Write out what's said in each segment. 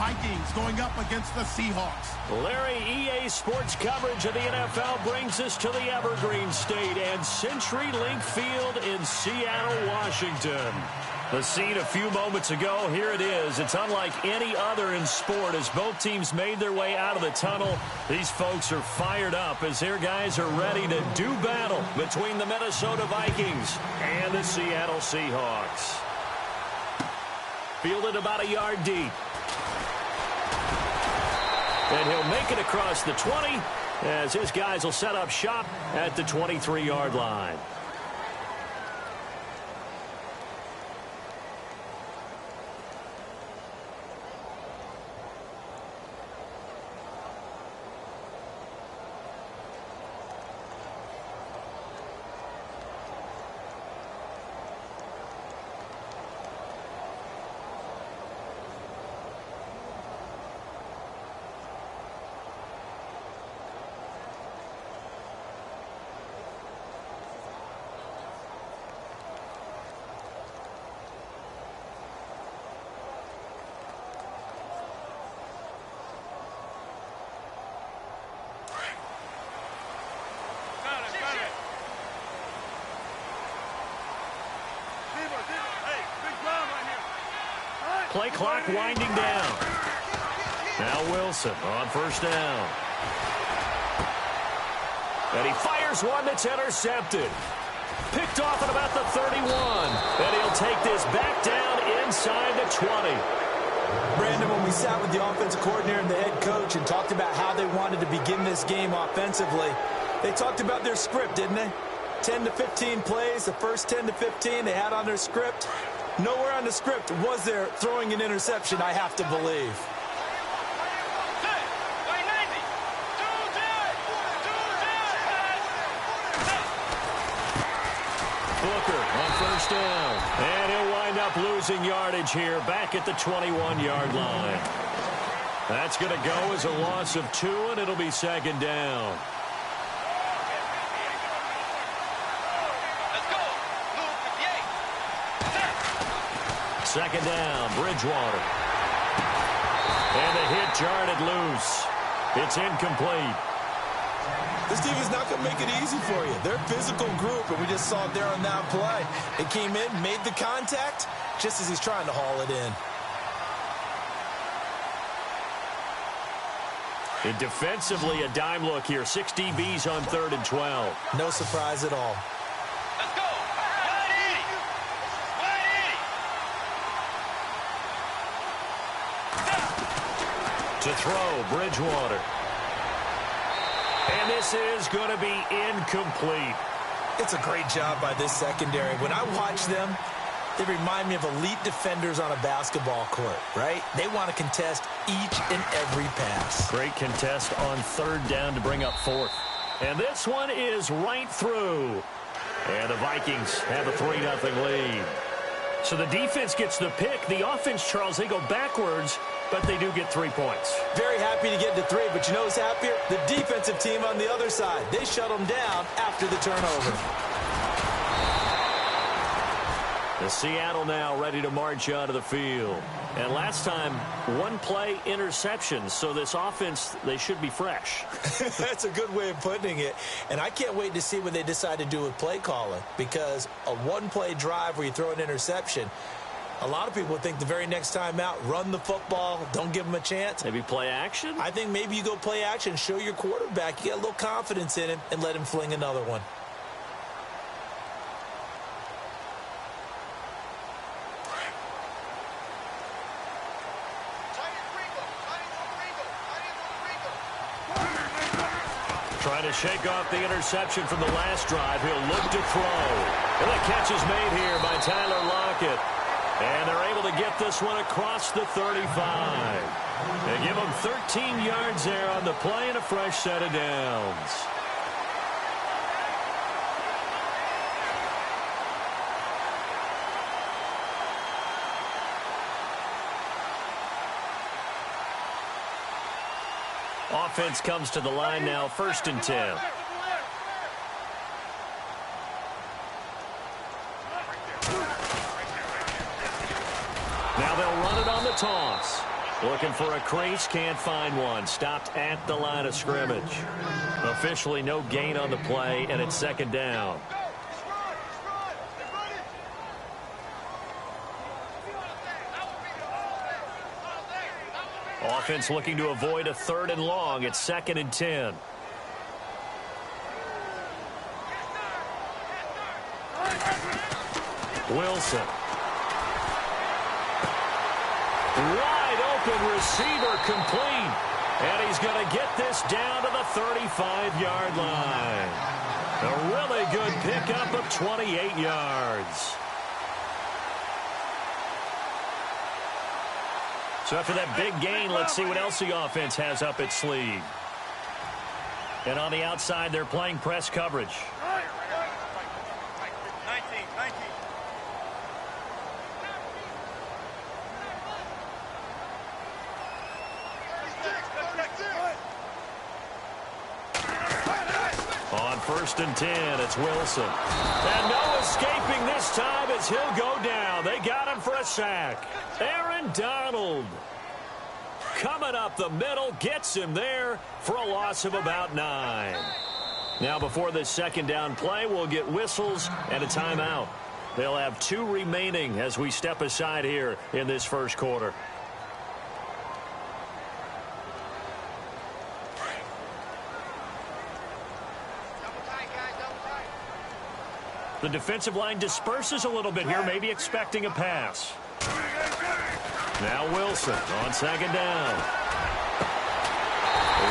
Vikings going up against the Seahawks. Larry, EA Sports coverage of the NFL brings us to the Evergreen State and CenturyLink Field in Seattle, Washington. The scene a few moments ago, here it is. It's unlike any other in sport as both teams made their way out of the tunnel. These folks are fired up as their guys are ready to do battle between the Minnesota Vikings and the Seattle Seahawks. Fielded about a yard deep. And he'll make it across the 20 as his guys will set up shop at the 23-yard line. Play clock winding down. Now Wilson on first down. And he fires one that's intercepted. Picked off at about the 31. And he'll take this back down inside the 20. Brandon, when we sat with the offensive coordinator and the head coach and talked about how they wanted to begin this game offensively, they talked about their script, didn't they? 10 to 15 plays, the first 10 to 15 they had on their script. Nowhere on the script was there throwing an interception, I have to believe. Booker on first down. And he'll wind up losing yardage here back at the 21-yard line. That's going to go as a loss of 2, and it'll be second down. Second down, Bridgewater. And the hit jarred loose. It's incomplete. This team is not going to make it easy for you. They're a physical group, and we just saw it there on that play. It came in, made the contact, just as he's trying to haul it in. And defensively, a dime look here. 6 DBs on 3rd and 12. No surprise at all. To throw, Bridgewater. And this is going to be incomplete. It's a great job by this secondary. When I watch them, they remind me of elite defenders on a basketball court, right? They want to contest each and every pass. Great contest on 3rd down to bring up 4th. And this one is right through. And the Vikings have a 3-0 lead. So the defense gets the pick. The offense, Charles, they go backwards, but they do get 3 points. Very happy to get to 3, but you know who's happier? The defensive team on the other side. They shut them down after the turnover. The Seattle now ready to march out of the field. And last time, 1-play interception. So this offense, they should be fresh. That's a good way of putting it. And I can't wait to see what they decide to do with play calling. Because a 1-play drive where you throw an interception, a lot of people think the very next time out, run the football, don't give them a chance. Maybe play action? I think maybe you go play action, show your quarterback, you get a little confidence in him, and let him fling another one. Trying to shake off the interception from the last drive. He'll look to throw. And the catch is made here by Tyler Lockett. And they're able to get this one across the 35. They give him 13 yards there on the play and a fresh set of downs. Offense comes to the line now, 1st and 10. Now they'll run it on the toss. Looking for a crease, can't find one. Stopped at the line of scrimmage. Officially no gain on the play, and it's second down. Offense looking to avoid a 3rd and long. It's 2nd and 10. Wilson. Wide open receiver complete. And he's going to get this down to the 35-yard line. A really good pickup of 28 yards. So after that big gain, let's see what else the offense has up its sleeve. And on the outside, they're playing press coverage. On 1st and 10, it's Wilson. And no escaping this time as he'll go down. They got him for a sack. Aaron Donald coming up the middle, gets him there for a loss of about 9. Now before this second down play, we'll get whistles and a timeout. They'll have 2 remaining as we step aside here in this first quarter. The defensive line disperses a little bit here, maybe expecting a pass. Now Wilson on second down.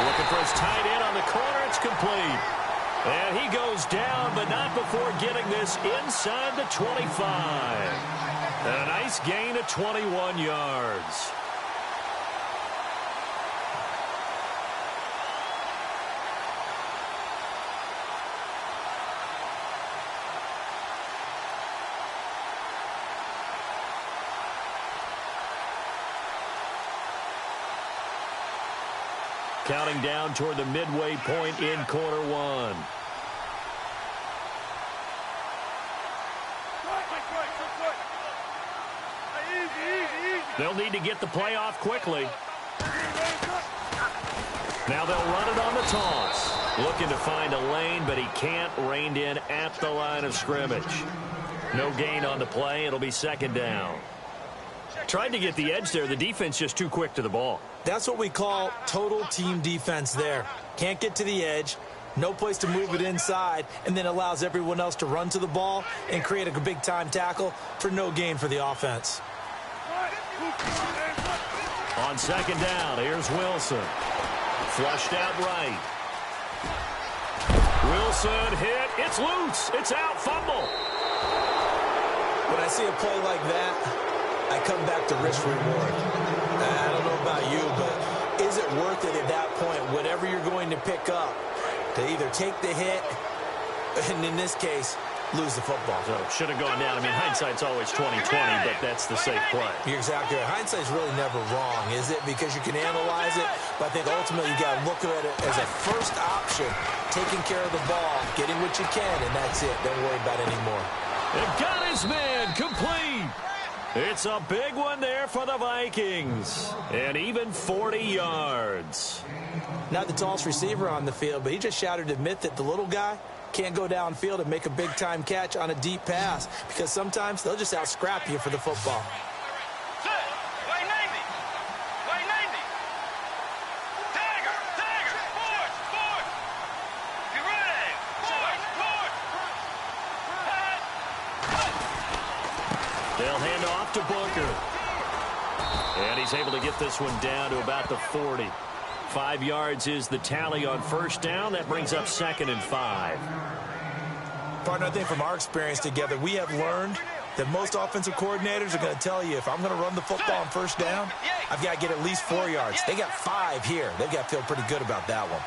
Looking for his tight end on the corner. It's complete. And he goes down, but not before getting this inside the 25. And a nice gain of 21 yards. Counting down toward the midway point in quarter 1. They'll need to get the play off quickly. Now they'll run it on the toss. Looking to find a lane, but he can't. Reined in at the line of scrimmage. No gain on the play. It'll be second down. Tried to get the edge there. The defense just too quick to the ball. That's what we call total team defense there. Can't get to the edge, no place to move it inside, and then allows everyone else to run to the ball and create a big-time tackle for no gain for the offense. On second down, here's Wilson. Flushed out right. Wilson hit. It's loose. It's out. Fumble. When I see a play like that, I come back to risk reward. I don't know about you, but is it worth it at that point, whatever you're going to pick up, to either take the hit, and in this case, lose the football? So should have gone down. I mean, hindsight's always 20/20, but that's the safe play. You're exactly right. Hindsight's really never wrong, is it? Because you can analyze it, but I think ultimately you got to look at it as a first option, taking care of the ball, getting what you can, and that's it. Don't worry about it anymore. They've got his man complete. It's a big one there for the Vikings. And even 40 yards. Not the tallest receiver on the field, but he just shouted to admit that the little guy can't go downfield and make a big-time catch on a deep pass, because sometimes they'll just out-scrap you for the football. They'll hand off to Booker. And he's able to get this one down to about the 40. 5 yards is the tally on first down. That brings up 2nd and 5. Partner, I think from our experience together, we have learned that most offensive coordinators are going to tell you, if I'm going to run the football on first down, I've got to get at least 4 yards. They got 5 here. They've got to feel pretty good about that one.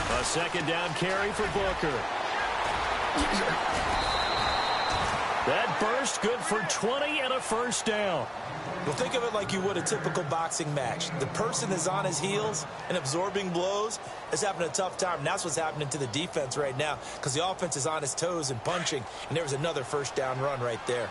A second down carry for Booker. That burst good for 20 and a first down. Well, think of it like you would a typical boxing match. The person is on his heels and absorbing blows is having a tough time. And that's what's happening to the defense right now because the offense is on his toes and punching, and there was another first down run right there.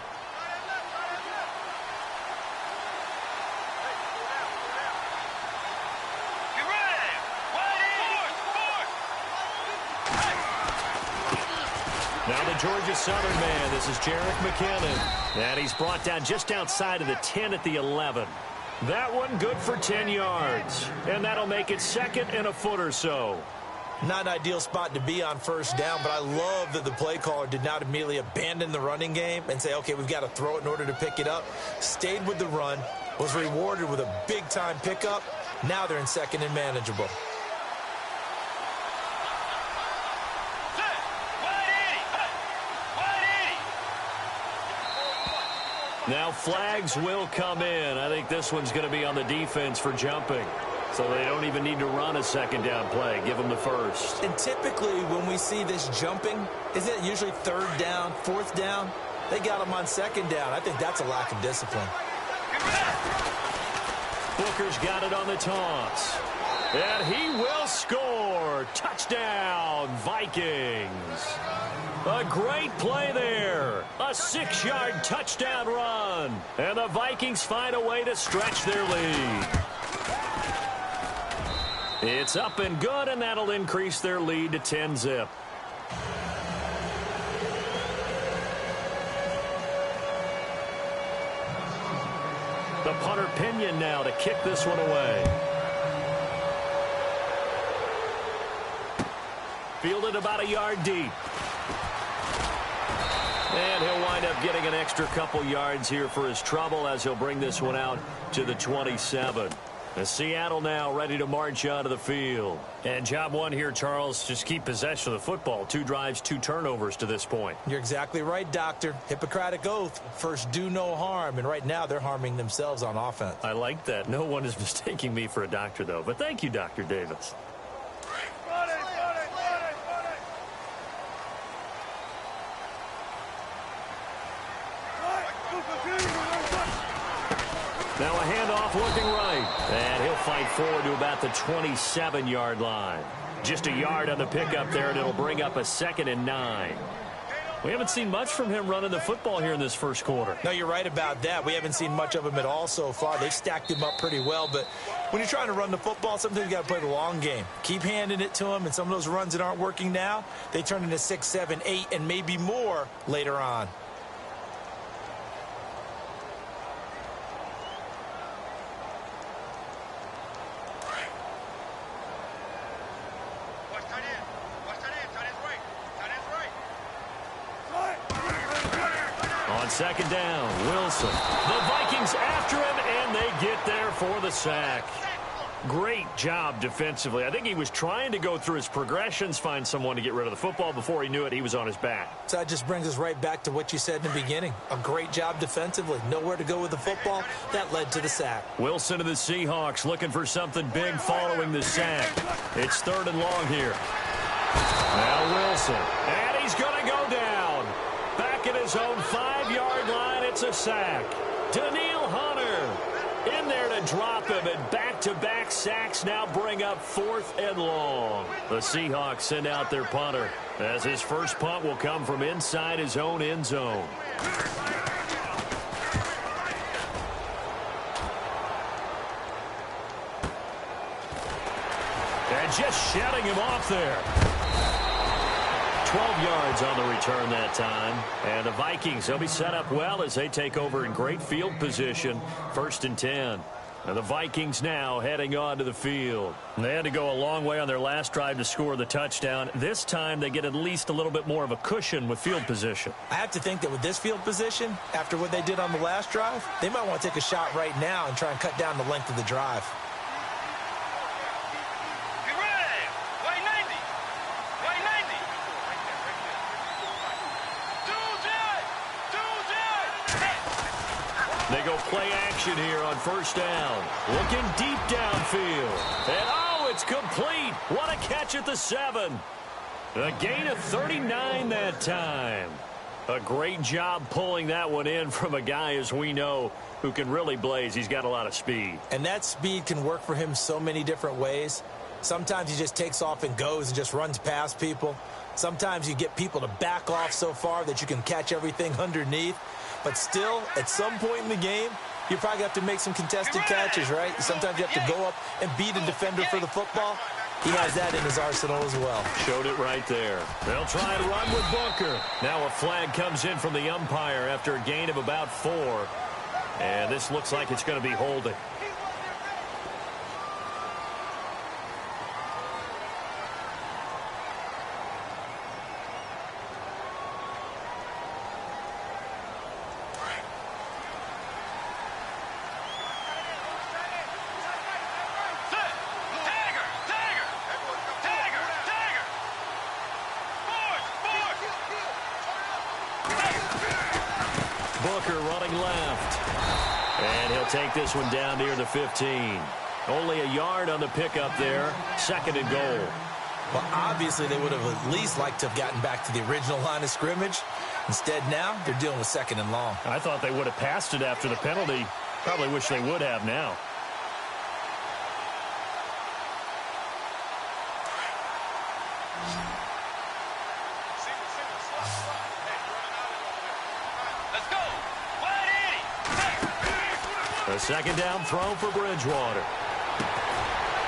Now the Georgia Southern man, this is Jerick McKinnon. And he's brought down just outside of the 10 at the 11. That one good for 10 yards. And that'll make it second and a foot or so. Not an ideal spot to be on first down, but I love that the play caller did not immediately abandon the running game and say, okay, we've got to throw it in order to pick it up. Stayed with the run, was rewarded with a big-time pickup. Now they're in second and manageable. Now flags will come in. I think this one's going to be on the defense for jumping. So they don't even need to run a second down play. Give them the first. And typically when we see this jumping, isn't it usually third down, fourth down? They got them on second down. I think that's a lack of discipline. Booker's got it on the toss. And he will score. Touchdown, Vikings. A great play there. A 6-yard touchdown run. And the Vikings find a way to stretch their lead. It's up and good, and that'll increase their lead to 10-zip. The punter Pinion now to kick this one away. Fielded about a yard deep. And he'll wind up getting an extra couple yards here for his trouble as he'll bring this one out to the 27. And Seattle now ready to march onto the field. And job one here, Charles, just keep possession of the football. 2 drives, 2 turnovers to this point. You're exactly right, Doctor. Hippocratic oath. First, do no harm. And right now, they're harming themselves on offense. I like that. No one is mistaking me for a doctor, though. But thank you, Dr. Davis. Now a handoff looking right. And he'll fight forward to about the 27-yard line. Just a yard on the pickup there, and it'll bring up a 2nd and 9. We haven't seen much from him running the football here in this first quarter. No, you're right about that. We haven't seen much of him at all so far. They've stacked him up pretty well, but when you're trying to run the football, sometimes you got to play the long game. Keep handing it to him, and some of those runs that aren't working now, they turn into 6, 7, 8, and maybe more later on. On second down, Wilson. The Vikings after him, and they get there for the sack. Great job defensively. I think he was trying to go through his progressions, find someone to get rid of the football. Before he knew it, he was on his back. So that just brings us right back to what you said in the beginning. A great job defensively. Nowhere to go with the football. That led to the sack. Wilson of the Seahawks looking for something big following the sack. It's 3rd and long here. Now Wilson. And he's going to go down. Back at his own 5-yard line, it's a sack. Daniil Hunter in there to drop him, and back-to-back sacks now bring up 4th and long. The Seahawks send out their punter as his first punt will come from inside his own end zone. And just shutting him off there. 12 yards on the return that time. And the Vikings, they'll be set up well as they take over in great field position. 1st and 10. And the Vikings now heading on to the field. And they had to go a long way on their last drive to score the touchdown. This time they get at least a little bit more of a cushion with field position. I have to think that with this field position, after what they did on the last drive, they might want to take a shot right now and try and cut down the length of the drive. They go play action here on 1st down. Looking deep downfield. And oh, it's complete. What a catch at the 7. A gain of 39 that time. A great job pulling that one in from a guy, as we know, who can really blaze. He's got a lot of speed. And that speed can work for him so many different ways. Sometimes he just takes off and goes and just runs past people. Sometimes you get people to back off so far that you can catch everything underneath. But still, at some point in the game, you probably have to make some contested catches, right? Sometimes you have to go up and beat a defender for the football. He has that in his arsenal as well. Showed it right there. They'll try and run with Booker. Now a flag comes in from the umpire after a gain of about 4. And this looks like it's going to be holding. Booker running left. And he'll take this one down near the 15. Only a yard on the pickup there. 2nd and goal. Well, obviously they would have at least liked to have gotten back to the original line of scrimmage. Instead now, they're dealing with 2nd and long. I thought they would have passed it after the penalty. Probably wish they would have now. A 2nd down throw for Bridgewater.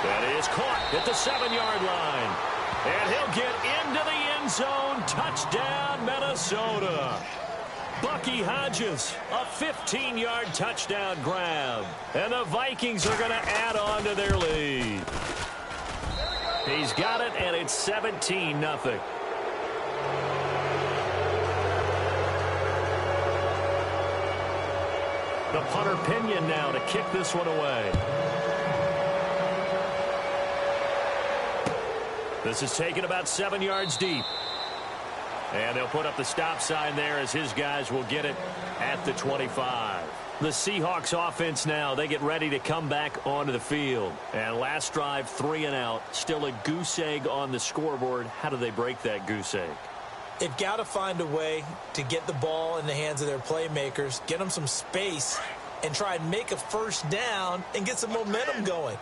That is caught at the 7-yard line. And he'll get into the end zone. Touchdown, Minnesota. Bucky Hodges, a 15-yard touchdown grab. And the Vikings are going to add on to their lead. He's got it, and it's 17-0. The punter Pinion now to kick this one away. This is taken about 7 yards deep. And they'll put up the stop sign there as his guys will get it at the 25. The Seahawks offense now, they get ready to come back onto the field. And last drive, 3 and out. Still a goose egg on the scoreboard. How do they break that goose egg? They've got to find a way to get the ball in the hands of their playmakers, get them some space, and try and make a first down and get some momentum going.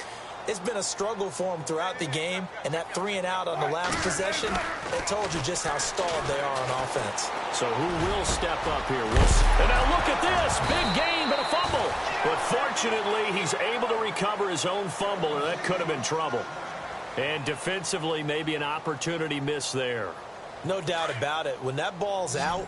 It's been a struggle for them throughout the game, and that 3 and out on the last possession, it told you just how stalled they are on offense. So who will step up here? And now look at this. Big gain, but a fumble. But fortunately, he's able to recover his own fumble, or that could have been trouble. And defensively, maybe an opportunity miss there. No doubt about it. When that ball's out,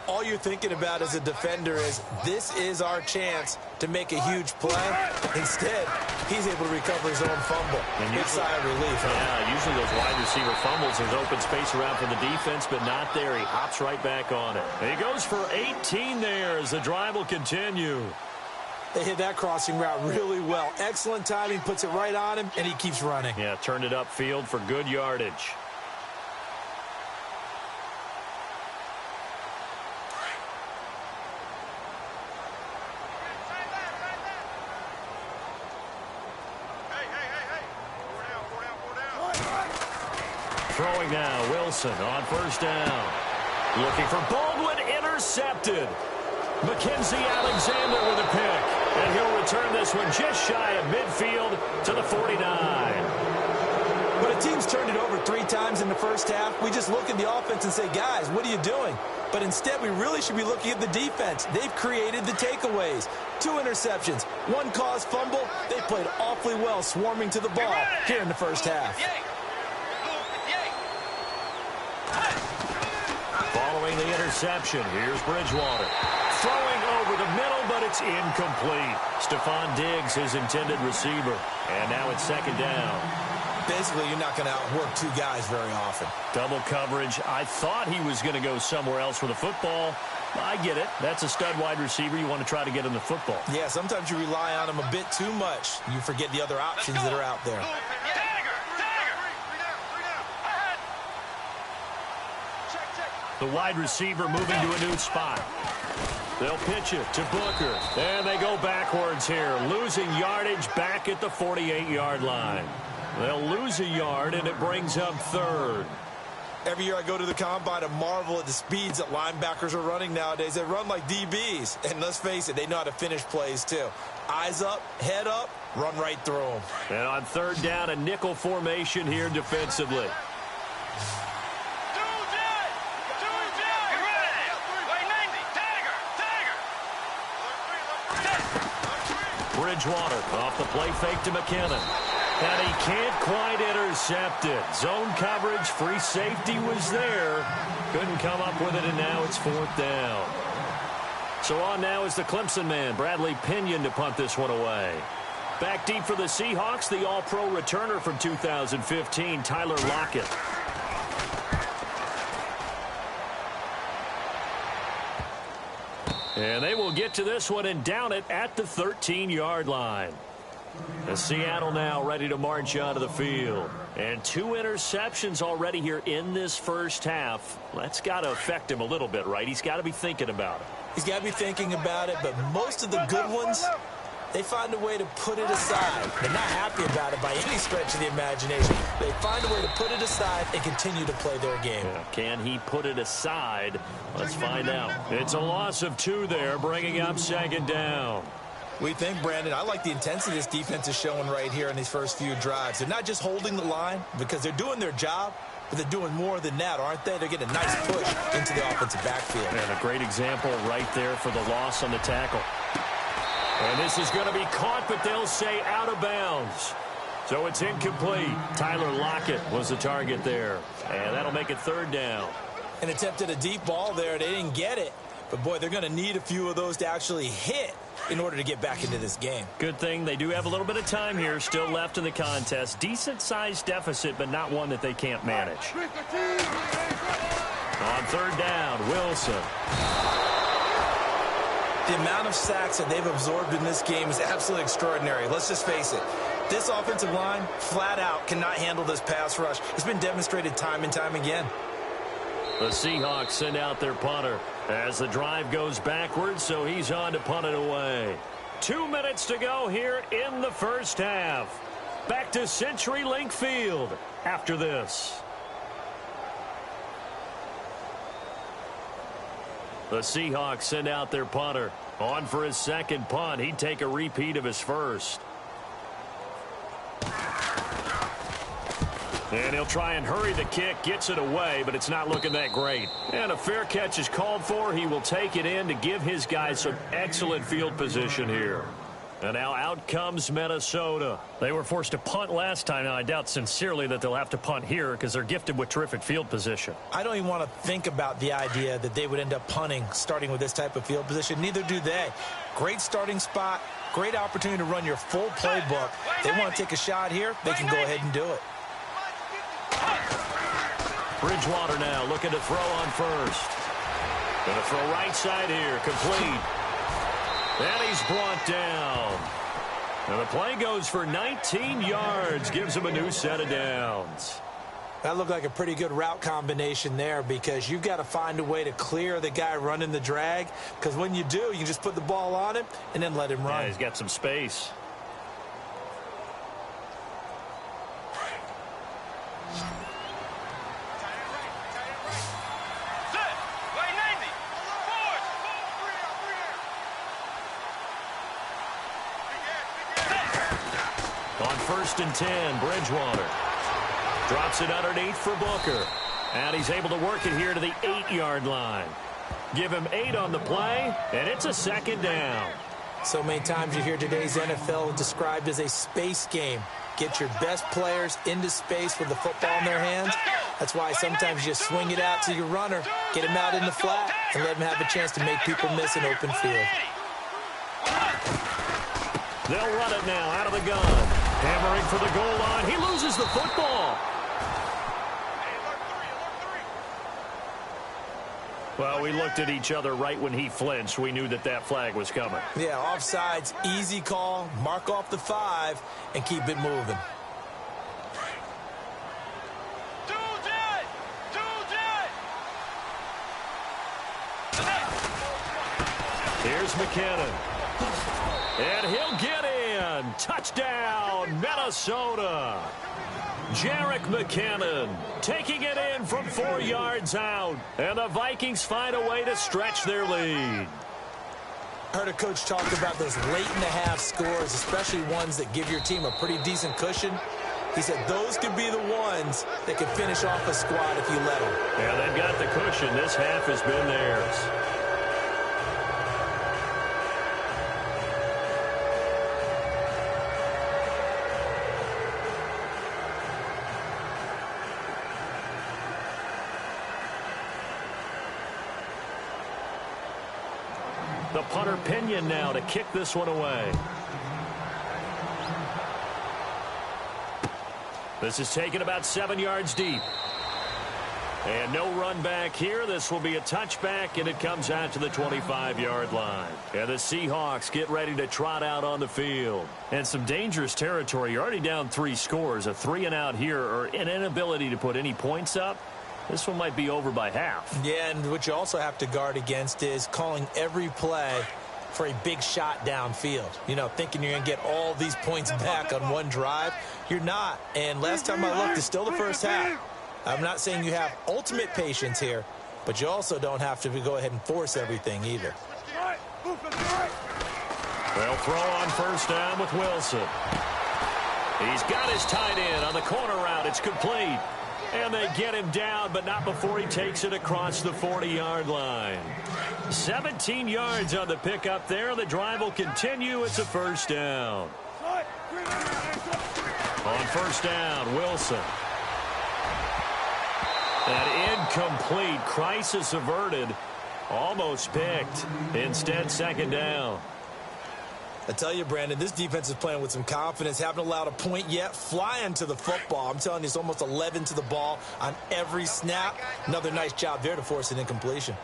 all you're thinking about as a defender is, this is our chance to make a huge play. Instead, he's able to recover his own fumble. And good sigh of relief. Yeah, usually those wide receiver fumbles, there's open space around for the defense, but not there. He hops right back on it. And he goes for 18 there as the drive will continue. They hit that crossing route really well. Excellent timing, puts it right on him, and he keeps running. Yeah, turned it upfield for good yardage. Throwing now, Wilson on first down. Looking for Baldwin, intercepted. Mackenzie Alexander with a pick. And he'll return this one just shy of midfield to the 49. When a team's turned it over 3 times in the first half, we just look at the offense and say, guys, what are you doing? But instead, we really should be looking at the defense. They've created the takeaways. 2 interceptions, 1 caused fumble. They played awfully well swarming to the ball here in the first half. Following the interception, here's Bridgewater. Throwing over the middle, but it's incomplete. Stephon Diggs, his intended receiver. And now it's 2nd down. Basically, you're not going to outwork 2 guys very often. Double coverage. I thought he was going to go somewhere else with the football. I get it. That's a stud wide receiver. You want to try to get him the football. Yeah, sometimes you rely on him a bit too much. You forget the other options that are out there. The wide receiver moving to a new spot. They'll pitch it to Booker. And they go backwards here, losing yardage back at the 48-yard line. They'll lose a yard, and it brings up 3rd. Every year I go to the combine and marvel at the speeds that linebackers are running nowadays. They run like DBs. And let's face it, they know how to finish plays too. Eyes up, head up, run right through them. And on third down, a nickel formation here defensively. Bridgewater off the play fake to McKinnon. And he can't quite intercept it. Zone coverage, free safety was there. Couldn't come up with it, and now it's fourth down. So on now is the Clemson man, Bradley Pinion, to punt this one away. Back deep for the Seahawks, the all-pro returner from 2015, Tyler Lockett. And they will get to this one and down it at the 13-yard line. The Seattle now ready to march onto the field. And 2 interceptions already here in this first half. That's got to affect him a little bit, right? He's got to be thinking about it. He's got to be thinking about it, but most of the good ones, they find a way to put it aside. They're not happy about it by any stretch of the imagination. They find a way to put it aside and continue to play their game. Yeah, can he put it aside? Let's find out. It's a loss of 2 there, bringing up second down. We think, Brandon, I like the intensity this defense is showing right here in these first few drives. They're not just holding the line because they're doing their job, but they're doing more than that, aren't they? They're getting a nice push into the offensive backfield. And a great example right there for the loss on the tackle. And this is going to be caught, but they'll say out of bounds. So it's incomplete. Tyler Lockett was the target there. And that'll make it third down. And attempted a deep ball there. They didn't get it. But, boy, they're going to need a few of those to actually hit in order to get back into this game. Good thing they do have a little bit of time here still left in the contest. Decent-sized deficit, but not one that they can't manage. On third down, Wilson. The amount of sacks that they've absorbed in this game is absolutely extraordinary. Let's just face it. This offensive line, flat out, cannot handle this pass rush. It's been demonstrated time and time again. The Seahawks send out their punter as the drive goes backwards, so he's on to punt it away. 2 minutes to go here in the first half. Back to CenturyLink Field after this. The Seahawks send out their punter. On for his second punt. He'd take a repeat of his first. And he'll try and hurry the kick, gets it away, but it's not looking that great. And a fair catch is called for. He will take it in to give his guys some excellent field position here. And now out comes Minnesota. They were forced to punt last time. Now, I doubt sincerely that they'll have to punt here because they're gifted with terrific field position. I don't even want to think about the idea that they would end up punting starting with this type of field position. Neither do they. Great starting spot, great opportunity to run your full playbook. They want to take a shot here, they can go ahead and do it. Bridgewater now looking to throw on first. Going to throw right side here, complete. And he's brought down. And the play goes for 19 yards, gives him a new set of downs. That looked like a pretty good route combination there because you've got to find a way to clear the guy running the drag, because when you do, you can just put the ball on him and then let him run. Yeah, he's got some space. On 1st and 10, Bridgewater drops it underneath for Booker. And he's able to work it here to the 8-yard line. Give him 8 on the play, and it's a second down. So many times you hear today's NFL described as a space game. Get your best players into space with the football in their hands. That's why sometimes you just swing it out to your runner, get him out in the flat, and let him have a chance to make people miss an open field. They'll run it now out of the gun. Hammering for the goal line. He loses the football. Well, we looked at each other right when he flinched. We knew that that flag was coming. Yeah, offsides, easy call. Mark off the 5 and keep it moving. Here's McKinnon. And he'll get in. Touchdown, Minnesota. Jerick McKinnon taking it in from 4 yards out. And the Vikings find a way to stretch their lead. I heard a coach talk about those late-in-the-half scores, especially ones that give your team a pretty decent cushion. He said those could be the ones that could finish off a squad if you let them. Yeah, they've got the cushion. This half has been theirs. The punter Pinion now to kick this one away. This is taken about 7 yards deep. And no run back here. This will be a touchback, and it comes out to the 25-yard line. And the Seahawks get ready to trot out on the field. And some dangerous territory. You're already down 3 scores. A 3-and-out here, or an inability to put any points up. This one might be over by half. Yeah, and what you also have to guard against is calling every play for a big shot downfield. You know, thinking you're going to get all these points back on one drive. You're not. And last time I looked, it's still the first half. I'm not saying you have ultimate patience here, but you also don't have to go ahead and force everything either. They'll throw on first down with Wilson. He's got his tight end on the corner route. It's complete. And they get him down, but not before he takes it across the 40-yard line. 17 yards on the pickup there. The drive will continue. It's a first down. On first down, Wilson. That incomplete. Crisis averted. Almost picked. Instead, second down. I tell you, Brandon, this defense is playing with some confidence. Haven't allowed a point yet. Flying to the football. I'm telling you, it's almost 11 to the ball on every snap. Another nice job there to force an incompletion.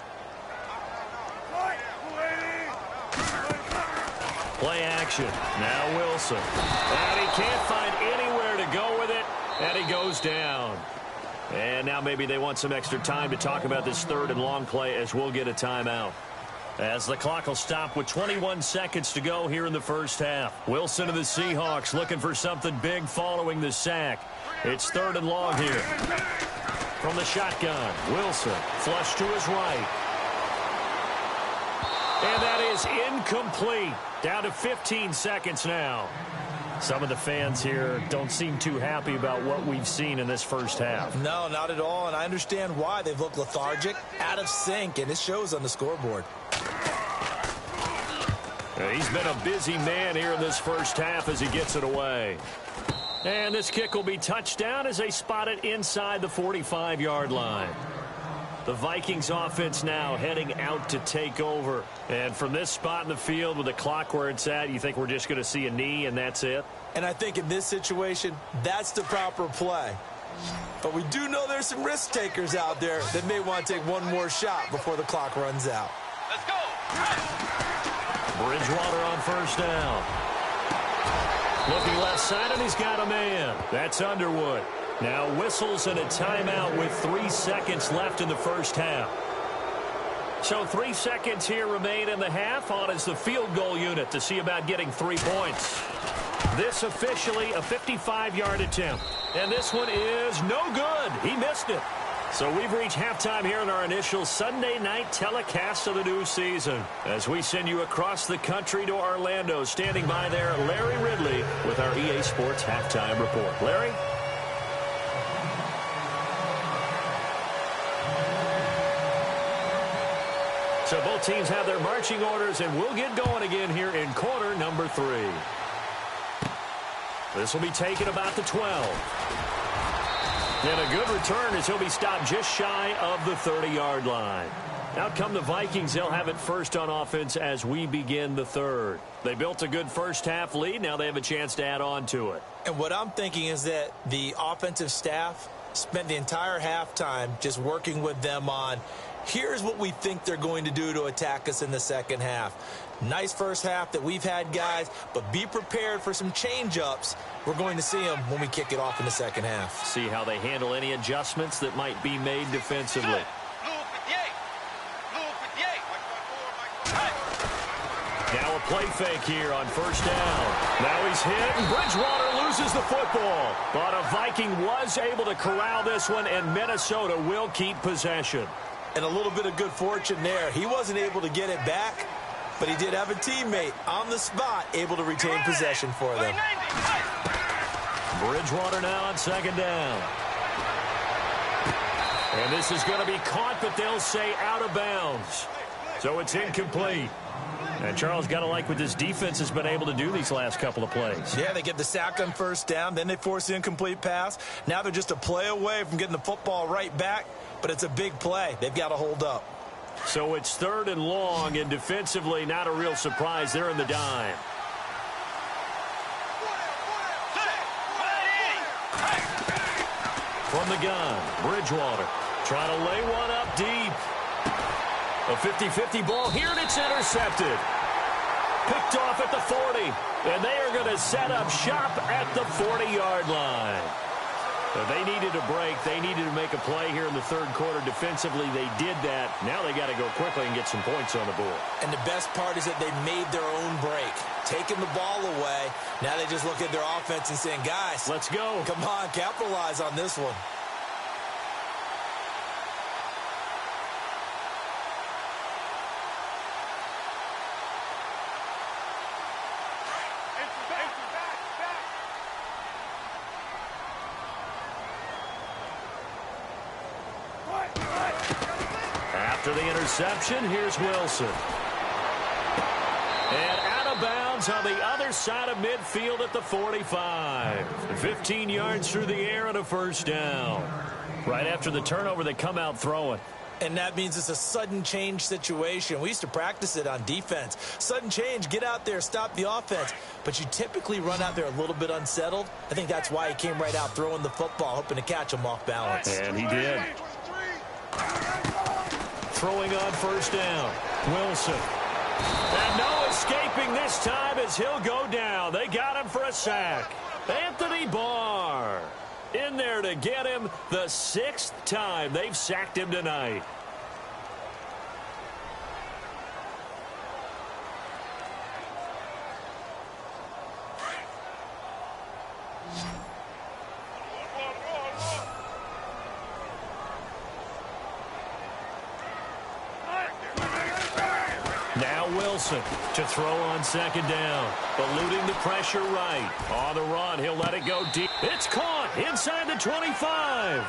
Play action. Now Wilson. And he can't find anywhere to go with it. And he goes down. And now maybe they want some extra time to talk about this third and long play as we'll get a timeout. As the clock will stop with 21 seconds to go here in the first half. Wilson and the Seahawks looking for something big following the sack. It's third and long here. From the shotgun, Wilson flush to his right. And that is incomplete. Down to 15 seconds now. Some of the fans here don't seem too happy about what we've seen in this first half. No, not at all, and I understand why. They've looked lethargic, out of sync, and it shows on the scoreboard. He's been a busy man here in this first half as he gets it away. And this kick will be touchdown as they spot it inside the 45-yard line. The Vikings offense now heading out to take over. And from this spot in the field with the clock where it's at, you think we're just going to see a knee and that's it? And I think in this situation, that's the proper play. But we do know there's some risk takers out there that may want to take one more shot before the clock runs out. Let's go. Bridgewater on first down. Looking left side, and he's got a man. That's Underwood. Now whistles and a timeout with 3 seconds left in the first half. So 3 seconds here remain in the half. On is the field goal unit to see about getting 3 points. This officially a 55-yard attempt. And this one is no good. He missed it. So we've reached halftime here in our initial Sunday night telecast of the new season. As we send you across the country to Orlando, standing by there, Larry Ridley with our EA Sports Halftime Report. Larry? So both teams have their marching orders, and we'll get going again here in quarter number 3. This will be taken about the 12. And a good return as he'll be stopped just shy of the 30-yard line. Out come the Vikings. They'll have it first on offense as we begin the third. They built a good first-half lead. Now they have a chance to add on to it. And what I'm thinking is that the offensive staff spent the entire halftime just working with them on, here's what we think they're going to do to attack us in the second half. Nice first half that we've had, guys, but be prepared for some change-ups. We're going to see them when we kick it off in the second half. See how they handle any adjustments that might be made defensively. Now a play fake here on first down. Now he's hit, and Bridgewater loses the football. But a Viking was able to corral this one, and Minnesota will keep possession. And a little bit of good fortune there. He wasn't able to get it back, but he did have a teammate on the spot able to retain possession for them. Bridgewater now on second down. And this is going to be caught, but they'll say out of bounds. So it's incomplete. And Charles, got to like what this defense has been able to do these last couple of plays. Yeah, they get the sack on first down, then they force the incomplete pass. Now they're just a play away from getting the football right back, but it's a big play. They've got to hold up. So it's third and long, and defensively not a real surprise. They're in the dime. From the gun, Bridgewater trying to lay one up deep. A 50-50 ball here, and it's intercepted. Picked off at the 40, and they are going to set up shop at the 40-yard line. They needed a break. They needed to make a play here in the third quarter. Defensively, they did that. Now they got to go quickly and get some points on the board. And the best part is that they made their own break, taking the ball away. Now they just look at their offense and saying, guys, let's go. Come on, capitalize on this one. After the interception, here's Wilson. And out of bounds on the other side of midfield at the 45. 15 yards through the air and a first down. Right after the turnover, they come out throwing. And that means it's a sudden change situation. We used to practice it on defense. Sudden change, get out there, stop the offense. But you typically run out there a little bit unsettled. I think that's why he came right out throwing the football, hoping to catch him off balance. And he did. Throwing on first down, Wilson. And no escaping this time as he'll go down. They got him for a sack. Anthony Barr in there to get him the 6th time they've sacked him tonight. Now Wilson to throw on second down. Eluding the pressure right. On the run, he'll let it go deep. It's caught inside the 25.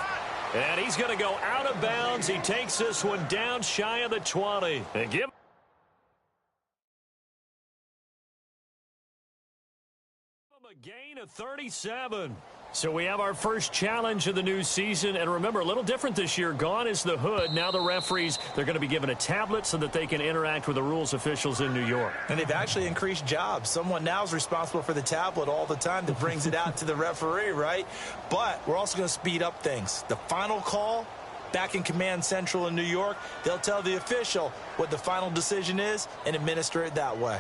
And he's going to go out of bounds. He takes this one down shy of the 20. And give him a gain of 37. So we have our first challenge of the new season. And remember, a little different this year. Gone is the hood. Now the referees, they're going to be given a tablet so that they can interact with the rules officials in New York. And they've actually increased jobs. Someone now is responsible for the tablet all the time that brings it out to the referee, right? But we're also going to speed up things. The final call, back in Command Central in New York, they'll tell the official what the final decision is and administer it that way.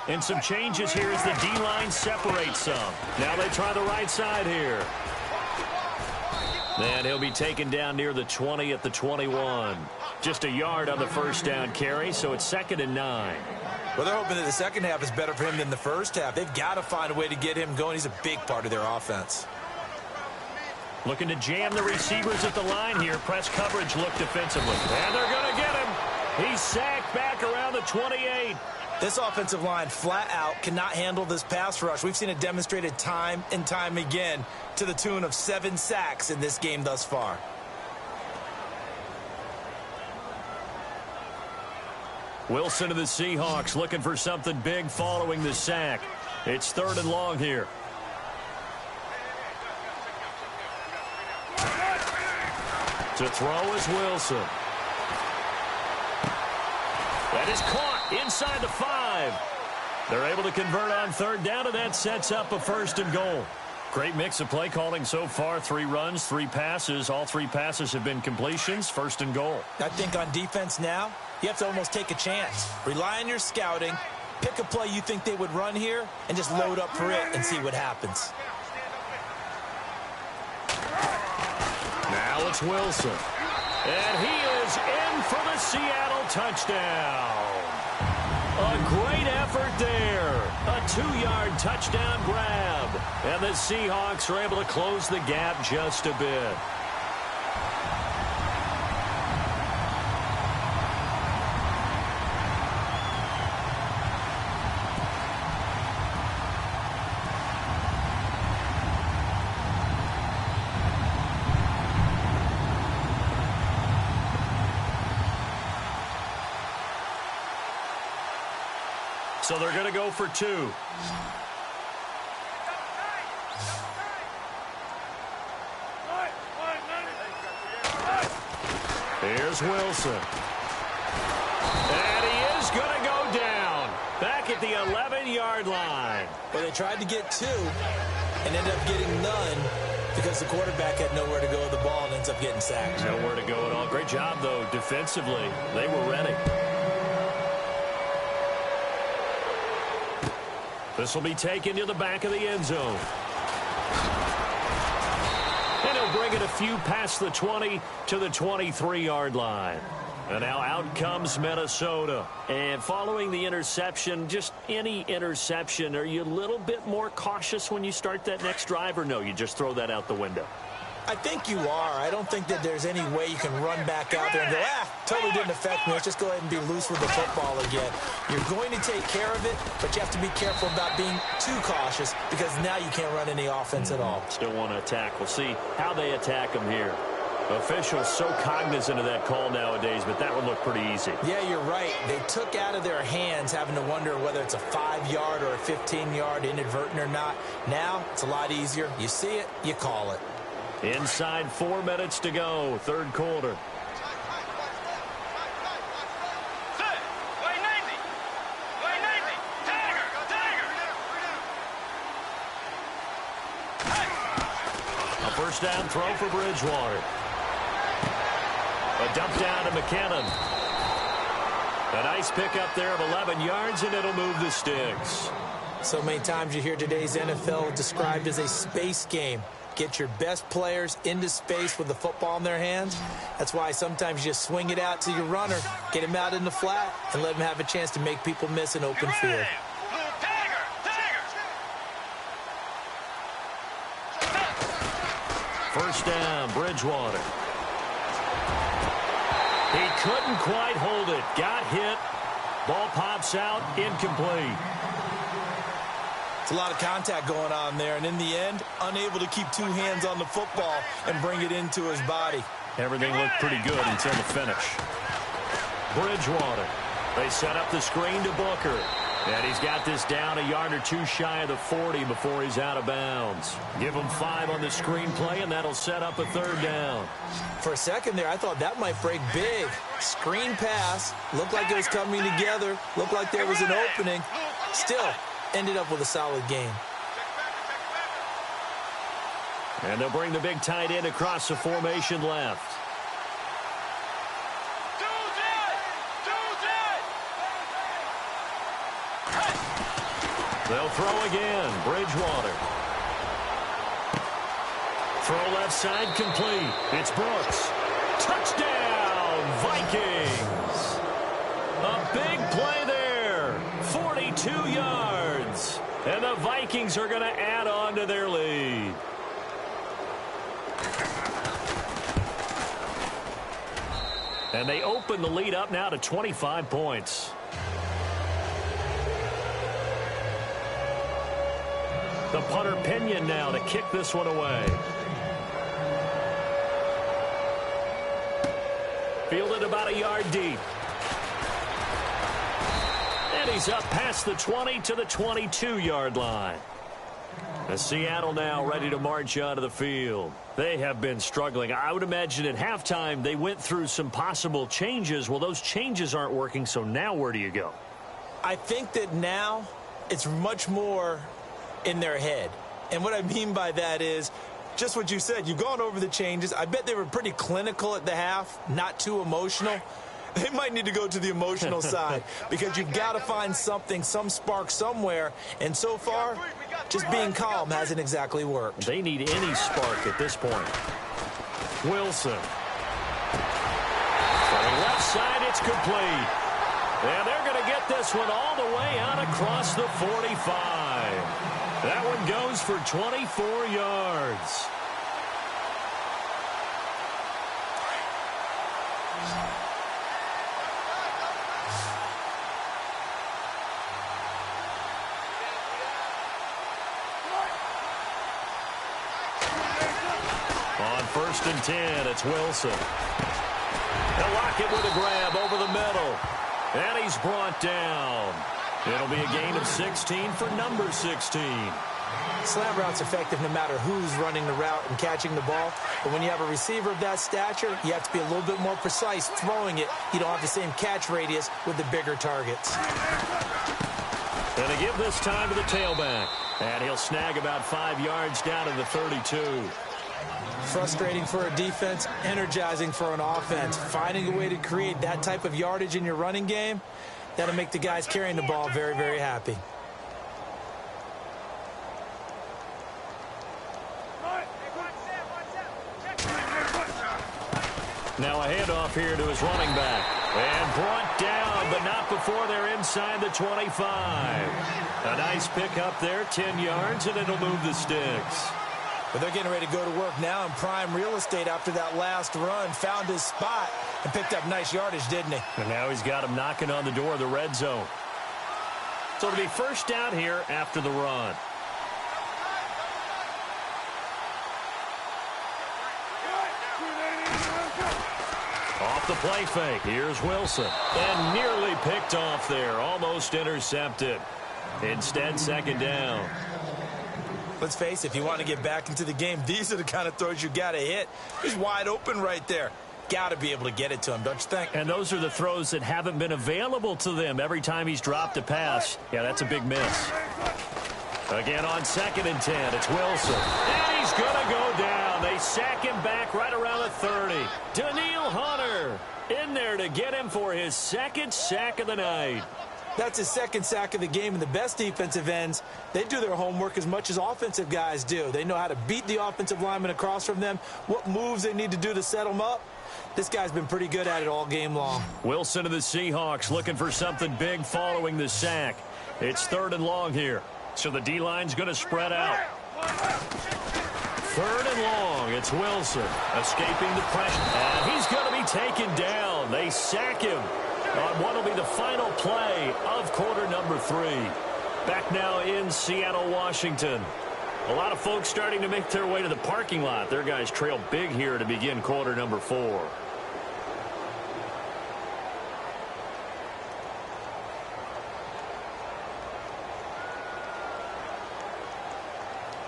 And some changes here as the D-line separates some. Now they try the right side here. And he'll be taken down near the 20 at the 21. Just a yard on the first down carry, so it's 2nd and 9. Well, they're hoping that the second half is better for him than the first half. They've got to find a way to get him going. He's a big part of their offense. Looking to jam the receivers at the line here. Press coverage look defensively. And they're going to get him. He's sacked back around the 28. This offensive line flat out cannot handle this pass rush. We've seen it demonstrated time and time again to the tune of 7 sacks in this game thus far. Wilson of the Seahawks looking for something big following the sack. It's 3rd and long here. To throw is Wilson. That is caught inside the 5. They're able to convert on 3rd down, and that sets up a 1st and goal. Great mix of play calling so far. 3 runs, 3 passes. All 3 passes have been completions. 1st and goal. I think on defense now, you have to almost take a chance. Rely on your scouting. Pick a play you think they would run here, and just load up for it and see what happens. it's Wilson. And he is in for the Seattle touchdown. A great effort there. A 2-yard touchdown grab. And the Seahawks are able to close the gap just a bit. So they're going to go for 2. Here's Wilson. And he is going to go down. Back at the 11-yard line. Well, they tried to get 2 and ended up getting none because the quarterback had nowhere to go with the ball and ends up getting sacked. Nowhere to go at all. Great job, though, defensively. They were ready. This will be taken to the back of the end zone. And he'll bring it a few past the 20 to the 23-yard line. And now out comes Minnesota. And following the interception, just any interception, are you a little bit more cautious when you start that next drive, or no, you just throw that out the window? I think you are. I don't think that there's any way you can run back out there and go, totally didn't affect me. Let's just go ahead and be loose with the football again. You're going to take care of it, but you have to be careful about being too cautious because now you can't run any offense at all. Still want to attack. We'll see how they attack them here. Officials so cognizant of that call nowadays, but that would look pretty easy. Yeah, you're right. They took out of their hands having to wonder whether it's a 5-yard or a 15-yard inadvertent or not. Now it's a lot easier. You see it, you call it. Inside 4 minutes to go, third quarter. A first down throw for Bridgewater. A dump down to McKinnon. A nice pickup there of 11 yards, and it'll move the sticks. So many times you hear today's NFL described as a space game. Get your best players into space with the football in their hands. That's why sometimes you just swing it out to your runner, get him out in the flat, and let him have a chance to make people miss an open field. First down, Bridgewater. He couldn't quite hold it. Got hit. Ball pops out, incomplete. It's a lot of contact going on there, and in the end, unable to keep 2 hands on the football and bring it into his body. Everything looked pretty good until the finish. Bridgewater. They set up the screen to Booker. And he's got this down a yard or 2 shy of the 40 before he's out of bounds. Give him 5 on the screen play, and that'll set up a third down. For a second there, I thought that might break big. Screen pass. Looked like it was coming together. Looked like there was an opening. Still, ended up with a solid game. And they'll bring the big tight end across the formation left. They'll throw again. Bridgewater. Throw left side complete. It's Brooks. Touchdown, Vikings. A big play there. 42 yards. And the Vikings are going to add on to their lead. And they open the lead up now to 25 points. The punter Pinion now to kick this one away. Fielded about a yard deep. And he's up past the 20 to the 22-yard line. As Seattle now ready to march out of the field. They have been struggling. I would imagine at halftime they went through some possible changes. Well, those changes aren't working, so now where do you go? I think that now it's much more in their head. And what I mean by that is just what you said. You've gone over the changes. I bet they were pretty clinical at the half, not too emotional. They might need to go to the emotional side because you've got to find something, some spark somewhere. And so far, just being calm hasn't exactly worked. They need any spark at this point. Wilson. From the left side, it's complete. And they're going to get this one all the way out across the 45. That one goes for 24 yards. On 1st and 10, it's Wilson. They'll lock it with a grab over the middle. And he's brought down. It'll be a gain of 16 for number 16. Slant route's effective no matter who's running the route and catching the ball. But when you have a receiver of that stature, you have to be a little bit more precise throwing it. You don't have the same catch radius with the bigger targets. And they give this time to the tailback. And he'll snag about 5 yards down to the 32. Frustrating for a defense, energizing for an offense. Finding a way to create that type of yardage in your running game, that'll make the guys carrying the ball very, very happy. Now a handoff here to his running back. And brought down, but not before they're inside the 25. A nice pickup there, 10 yards, and it'll move the sticks. But they're getting ready to go to work now in prime real estate after that last run. Found his spot and picked up nice yardage, didn't he? And now he's got him knocking on the door of the red zone. So it'll be first down here after the run. Off the play fake. Here's Wilson. And nearly picked off there. Almost intercepted. Instead, 2nd down. Let's face it, if you want to get back into the game, these are the kind of throws you got to hit. He's wide open right there. Got to be able to get it to him, don't you think? And those are the throws that haven't been available to them every time he's dropped a pass. Yeah, that's a big miss. Again on 2nd and 10, it's Wilson. And he's going to go down. They sack him back right around the 30. Daniil Hunter in there to get him for his 2nd sack of the night. That's his 2nd sack of the game, and the best defensive ends, they do their homework as much as offensive guys do. They know how to beat the offensive lineman across from them, what moves they need to do to set them up. This guy's been pretty good at it all game long. Wilson of the Seahawks looking for something big following the sack. It's 3rd and long here, so the D-line's going to spread out. 3rd and long, it's Wilson escaping the pressure. And he's going to be taken down. They sack him on what will be the final play of quarter number 3. Back now in Seattle, Washington. A lot of folks starting to make their way to the parking lot. Their guys trail big here to begin quarter number 4.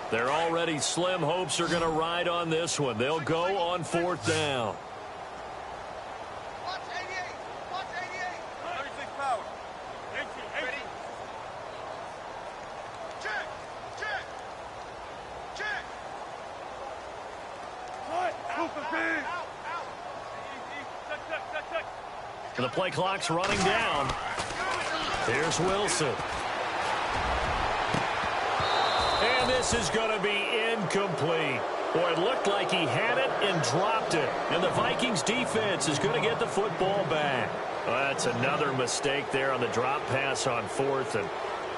They're already slim hopes are going to ride on this one. They'll go on 4th down. The play clock's running down. Here's Wilson. And this is going to be incomplete. Boy, it looked like he had it and dropped it. And the Vikings defense is going to get the football back. Well, that's another mistake there on the drop pass on 4th. And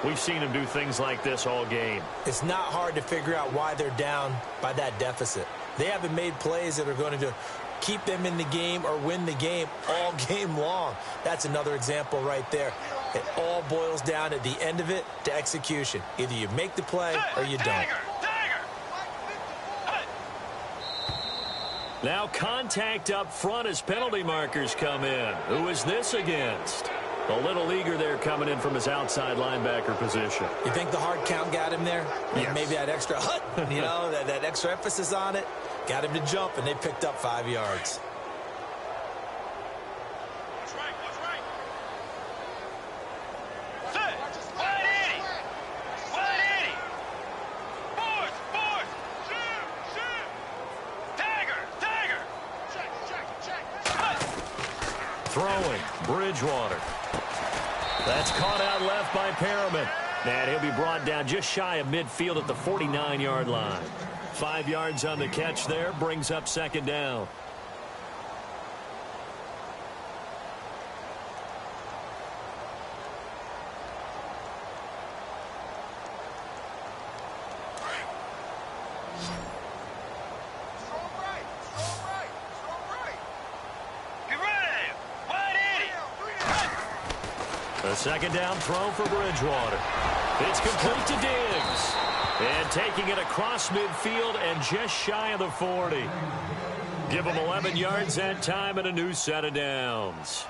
we've seen him do things like this all game. It's not hard to figure out why they're down by that deficit. They haven't made plays that are going to keep them in the game or win the game all game long. That's another example right there. It all boils down at the end of it to execution. Either you make the play or you don't. Now contact up front as penalty markers come in. Who is this against? The little leaguer there coming in from his outside linebacker position. You think the hard count got him there? Yes. Maybe that extra you know, that extra emphasis on it got him to jump, and they picked up 5 yards. That's right. Set. Wide 80. Fourth. Shoot. Dagger. Check. Throwing, Bridgewater. That's caught out left by Perriman. And he'll be brought down just shy of midfield at the 49-yard line. 5 yards on the catch there, brings up second down. A second down throw for Bridgewater. It's complete to Diggs. And taking it across midfield and just shy of the 40. Give him 11 yards that time and a new set of downs.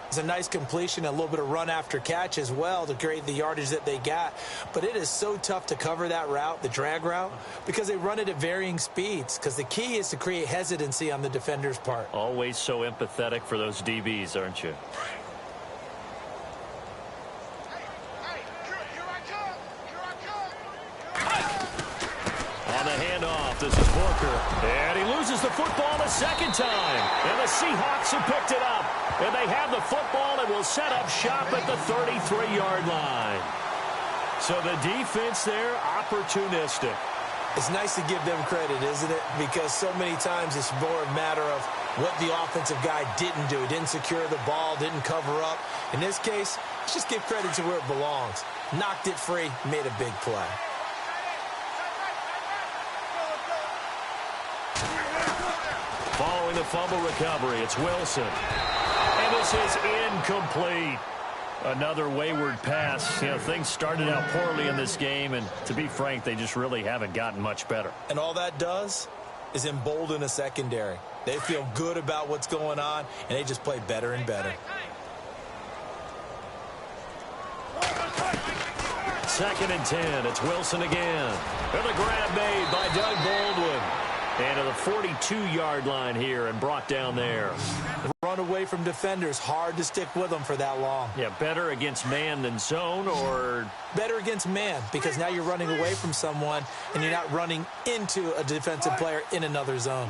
It's a nice completion, a little bit of run after catch as well to create the yardage that they got. But it is so tough to cover that route, the drag route, because they run it at varying speeds. Because the key is to create hesitancy on the defender's part. Always so empathetic for those DBs, aren't you? On the handoff, this is Booker. And he loses the football a second time. And the Seahawks have picked it up. And they have the football and will set up shop at the 33-yard line. So the defense there, opportunistic. It's nice to give them credit, isn't it? Because so many times it's more a matter of what the offensive guy didn't do. He didn't secure the ball, didn't cover up. In this case, let's just give credit to where it belongs. Knocked it free, made a big play. Following the fumble recovery, it's Wilson. And this is incomplete. Another wayward pass. You know, things started out poorly in this game, and to be frank, they just really haven't gotten much better. And all that does is embolden a secondary. They feel good about what's going on, and they just play better and better. Second and 10. It's Wilson again. And the grab made by Doug Baldwin. And to the 42-yard line here and brought down there. Run away from defenders. Hard to stick with them for that long. Yeah, better against man than zone, or? Better against man, because now you're running away from someone and you're not running into a defensive player in another zone.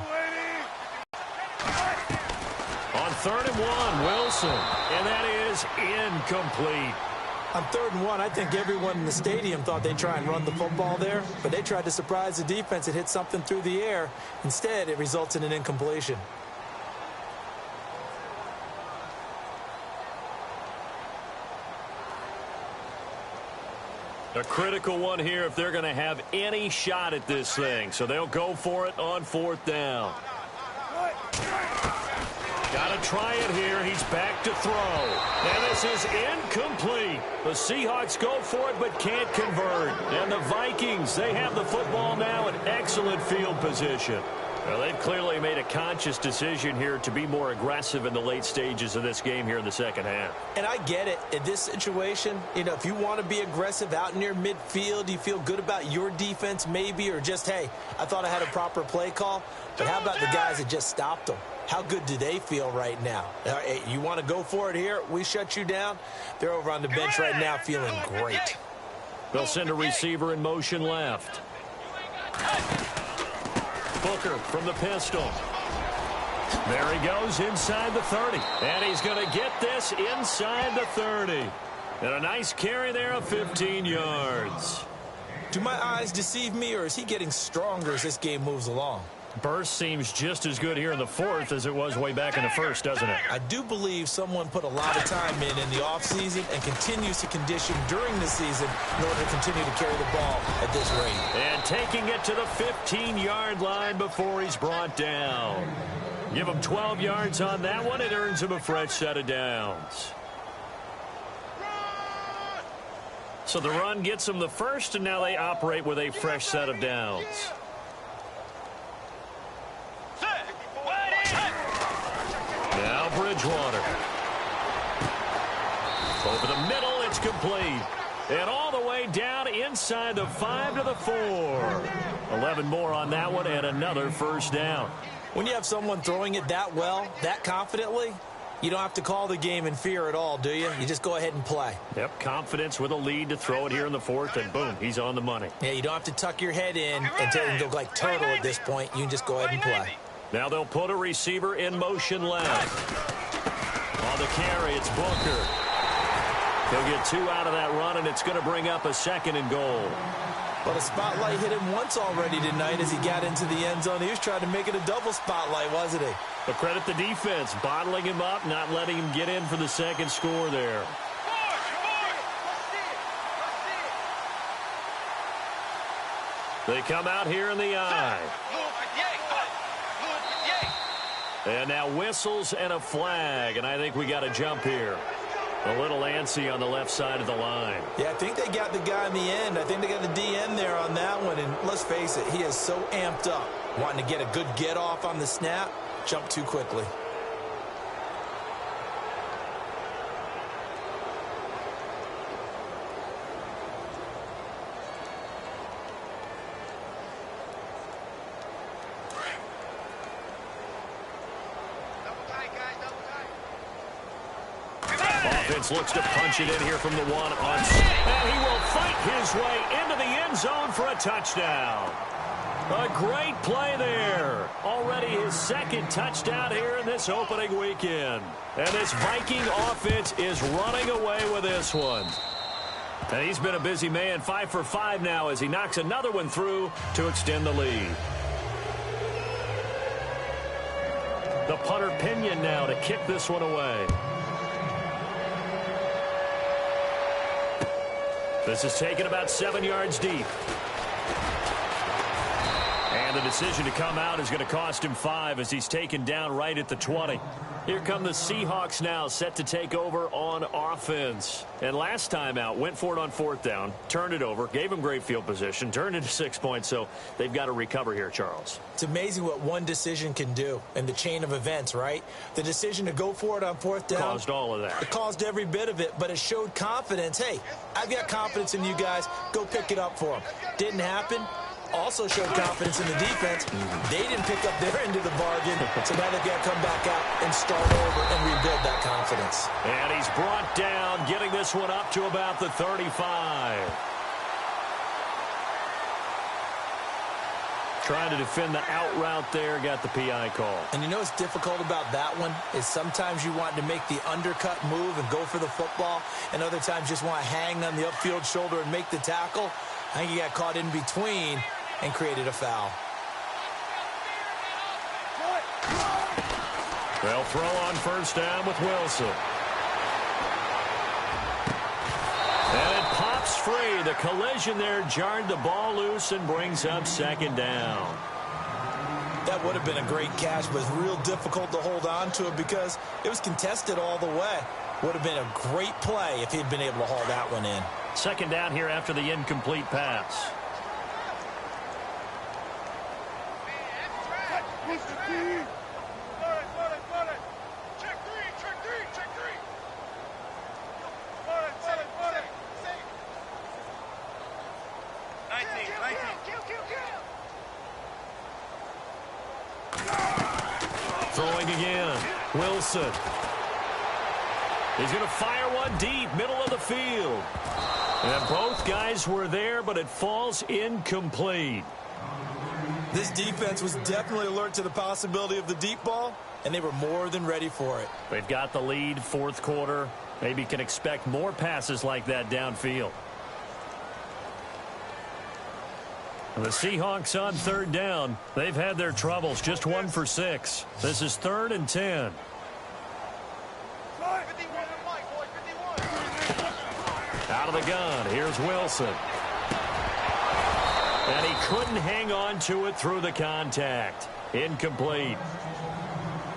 On 3rd and 1, Wilson. And that is incomplete. On 3rd and 1, I think everyone in the stadium thought they'd try and run the football there, but they tried to surprise the defense and hit something through the air. Instead, it results in an incompletion. A critical one here if they're going to have any shot at this thing. So they'll go for it on 4th down. Got to try it here. He's back to throw. And this is incomplete. The Seahawks go for it but can't convert. And the Vikings, they have the football now in excellent field position. Well, they've clearly made a conscious decision here to be more aggressive in the late stages of this game here in the second half. And I get it. In this situation, you know, if you want to be aggressive out near midfield, you feel good about your defense maybe, or just, hey, I thought I had a proper play call. But how about the guys that just stopped them? How good do they feel right now? Hey, you want to go for it here? We shut you down. They're over on the bench right now feeling great. They'll send a receiver in motion left. Booker from the pistol. There he goes inside the 30. And he's going to get this inside the 30. And a nice carry there of 15 yards. Do my eyes deceive me, or is he getting stronger as this game moves along? Burst seems just as good here in the 4th as it was way back in the 1st, doesn't it? I do believe someone put a lot of time in the offseason and continues to condition during the season in order to continue to carry the ball at this rate. And taking it to the 15-yard line before he's brought down. Give him 12 yards on that one. It earns him a fresh set of downs. So the run gets them the first, and now they operate with a fresh set of downs. Now Bridgewater. Over the middle, it's complete. And all the way down inside the 5 to the 4. 11 more on that one and another first down. When you have someone throwing it that well, that confidently, you don't have to call the game in fear at all, do you? You just go ahead and play. Yep, confidence with a lead to throw it here in the 4th, and boom, he's on the money. Yeah, you don't have to tuck your head in and look like turtle at this point. You can just go ahead and play. Now they'll put a receiver in motion left. On the carry, it's Booker. He'll get 2 out of that run, and it's going to bring up a 2nd and goal. Well, the spotlight hit him once already tonight as he got into the end zone. He was trying to make it a double spotlight, wasn't he? But credit the defense, bottling him up, not letting him get in for the second score there. They come out here in the eye. And now whistles and a flag, and I think we got a jump here. A little antsy on the left side of the line. Yeah, I think they got the guy in the end. I think they got the DN there on that one, and let's face it, he is so amped up, wanting to get a good get-off on the snap, jump too quickly. Offense looks to punch it in here from the one on, and he will fight his way into the end zone for a touchdown. A great play there. Already his second touchdown here in this opening weekend. And this Viking offense is running away with this one. And he's been a busy man, 5 for 5 now as he knocks another one through to extend the lead. The punter Pinion now to kick this one away. This is taken about 7 yards deep. And the decision to come out is going to cost him 5 as he's taken down right at the 20. Here come the Seahawks now, set to take over on offense. And last time out, went for it on 4th down, turned it over, gave him great field position, turned it to 6 points, so they've got to recover here, Charles. It's amazing what one decision can do in the chain of events, right? The decision to go for it on 4th down. Caused all of that. It caused every bit of it, but it showed confidence. Hey, I've got confidence in you guys. Go pick it up for them. Didn't happen. Also showed confidence in the defense. They didn't pick up their end of the bargain, so now they've got to come back out and start over and rebuild that confidence. And he's brought down, getting this one up to about the 35. Trying to defend the out route there, got the PI call. And you know what's difficult about that one is sometimes you want to make the undercut move and go for the football, and other times just want to hang on the upfield shoulder and make the tackle. I think he got caught in between and created a foul. They'll throw on 1st down with Wilson. And it pops free. The collision there jarred the ball loose and brings up 2nd down. That would have been a great catch, but it's real difficult to hold on to it because it was contested all the way. Would have been a great play if he'd been able to haul that one in. 2nd down here after the incomplete pass. Throwing again. Wilson. He's going to fire one deep, middle of the field. And both guys were there, but it falls incomplete. This defense was definitely alert to the possibility of the deep ball, and they were more than ready for it. They've got the lead, 4th quarter. Maybe can expect more passes like that downfield. The Seahawks on 3rd down. They've had their troubles, just 1 for 6. This is 3rd and 10. Out of the gun, here's Wilson. And he couldn't hang on to it through the contact. Incomplete.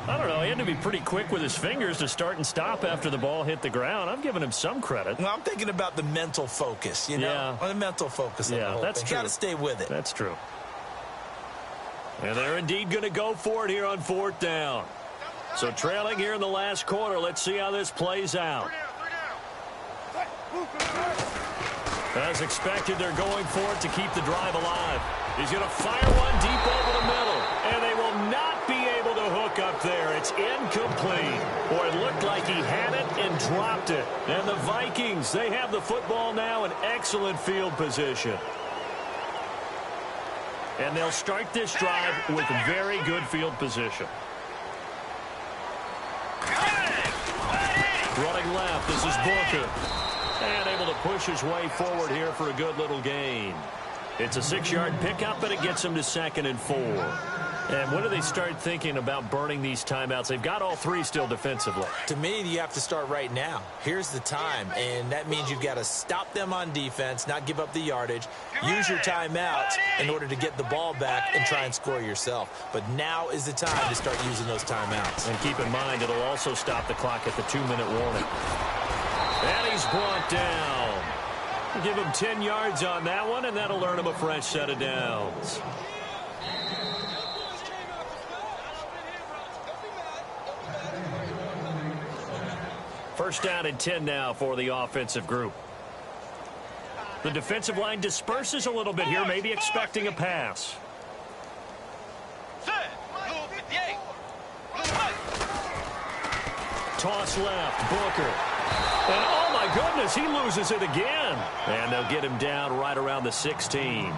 I don't know, he had to be pretty quick with his fingers to start and stop after the ball hit the ground. I'm giving him some credit. Well, I'm thinking about the mental focus, you know? Yeah. The mental focus on the whole that's thing. true. Got to stay with it. That's true. And they're indeed going to go for it here on 4th down. So trailing here in the last quarter, let's see how this plays out. As expected, they're going for it to keep the drive alive. He's going to fire one deep over the middle, and they will not be able to hook up there. It's incomplete. Boy, it looked like he had it and dropped it. And the Vikings, they have the football now in excellent field position. And they'll start this drive with very good field position. Running left, this is Booker. And able to push his way forward here for a good little gain. It's a 6-yard pickup, and it gets them to 2nd and 4. And when do they start thinking about burning these timeouts? They've got all 3 still defensively. To me, you have to start right now. Here's the time, and that means you've got to stop them on defense, not give up the yardage, use your timeouts in order to get the ball back and try and score yourself. But now is the time to start using those timeouts. And keep in mind, it'll also stop the clock at the 2-minute warning. And he's brought down. Give him 10 yards on that one, and that'll earn him a fresh set of downs. First down and 10 now for the offensive group. The defensive line disperses a little bit here, maybe expecting a pass. Toss left, Booker. And oh my goodness, he loses it again. And they'll get him down right around the 16.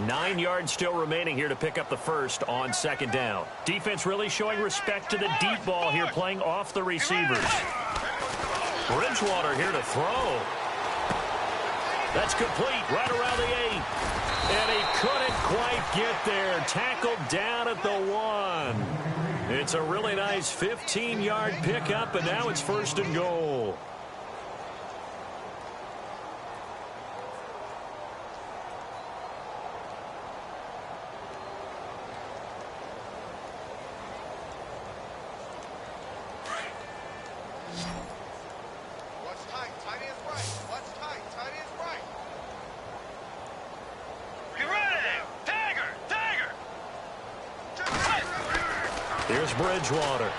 Nine yards still remaining here to pick up the first on 2nd down. Defense really showing respect to the deep ball here, playing off the receivers. Bridgewater here to throw. That's complete right around the 8. And he couldn't quite get there. Tackled down at the 1. It's a really nice 15-yard pickup, and now it's 1st and goal. Here's Bridgewater.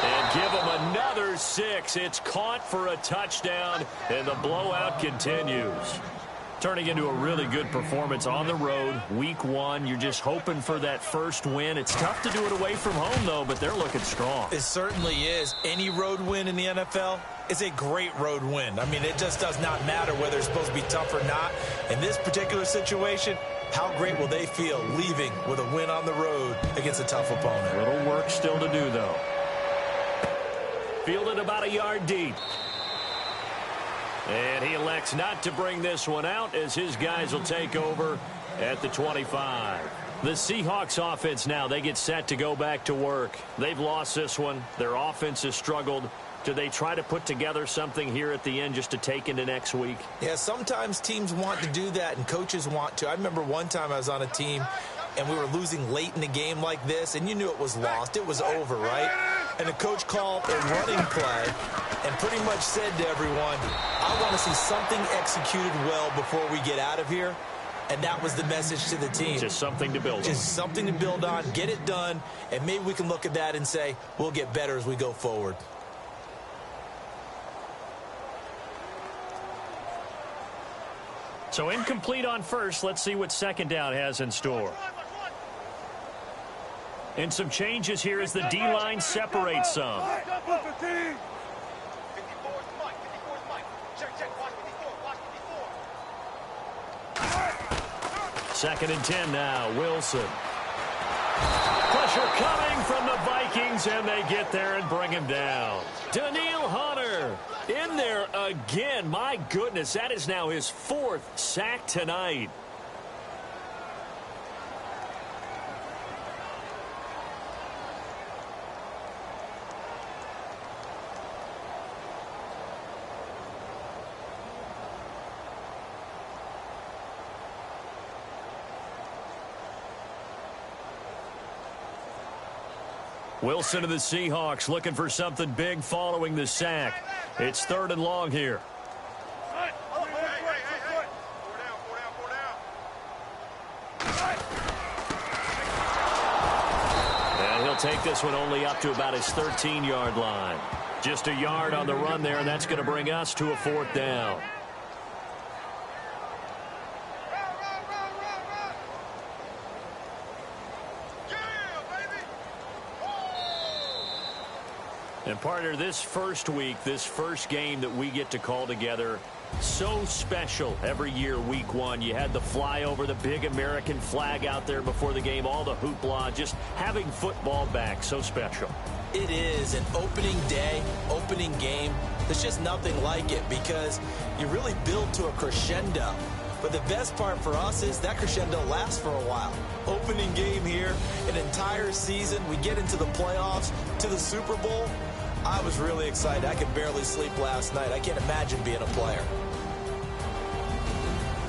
And give him another 6. It's caught for a touchdown, and the blowout continues. Turning into a really good performance on the road. Week 1, you're just hoping for that first win. It's tough to do it away from home, though, but they're looking strong. It certainly is. Any road win in the NFL is a great road win. I mean, it just does not matter whether it's supposed to be tough or not. In this particular situation, how great will they feel leaving with a win on the road against a tough opponent? Little work still to do, though. Fielded about a yard deep. And he elects not to bring this one out as his guys will take over at the 25. The Seahawks offense now, they get set to go back to work. They've lost this one. Their offense has struggled. Do they try to put together something here at the end just to take into next week? Yeah, sometimes teams want to do that and coaches want to. I remember one time I was on a team and we were losing late in the game like this, and you knew it was lost. It was over, right? And the coach called a running play and pretty much said to everyone, I want to see something executed well before we get out of here. And that was the message to the team. Just something to build on. Just something to build on, get it done, and maybe we can look at that and say, we'll get better as we go forward. So incomplete on first. Let's see what 2nd down has in store. And some changes here as the D-line separates some. 2nd and 10 now. Wilson. Pressure coming from the Vikings, and they get there and bring him down. Daniil Hunter in there again. My goodness, that is now his 4th sack tonight. Wilson of the Seahawks looking for something big following the sack. It's 3rd and long here. And he'll take this one only up to about his 13-yard line. Just a yard on the run there, and that's going to bring us to a 4th down. And partner, this first week, this first game that we get to call together, so special every year, week 1. You had the flyover, the big American flag out there before the game, all the hoopla, just having football back, so special. It is an opening day, opening game. There's just nothing like it because you really build to a crescendo. But the best part for us is that crescendo lasts for a while. Opening game here, an entire season. We get into the playoffs, to the Super Bowl. I was really excited. I could barely sleep last night. I can't imagine being a player.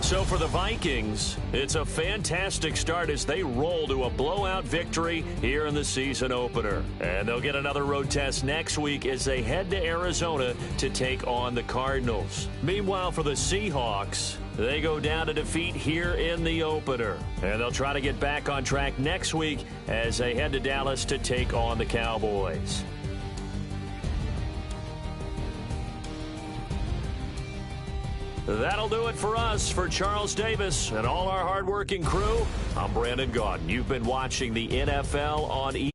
So for the Vikings, it's a fantastic start as they roll to a blowout victory here in the season opener. And they'll get another road test next week as they head to Arizona to take on the Cardinals. Meanwhile, for the Seahawks, they go down to defeat here in the opener. And they'll try to get back on track next week as they head to Dallas to take on the Cowboys. That'll do it for us. For Charles Davis and all our hardworking crew, I'm Brandon Gaudin. You've been watching the NFL on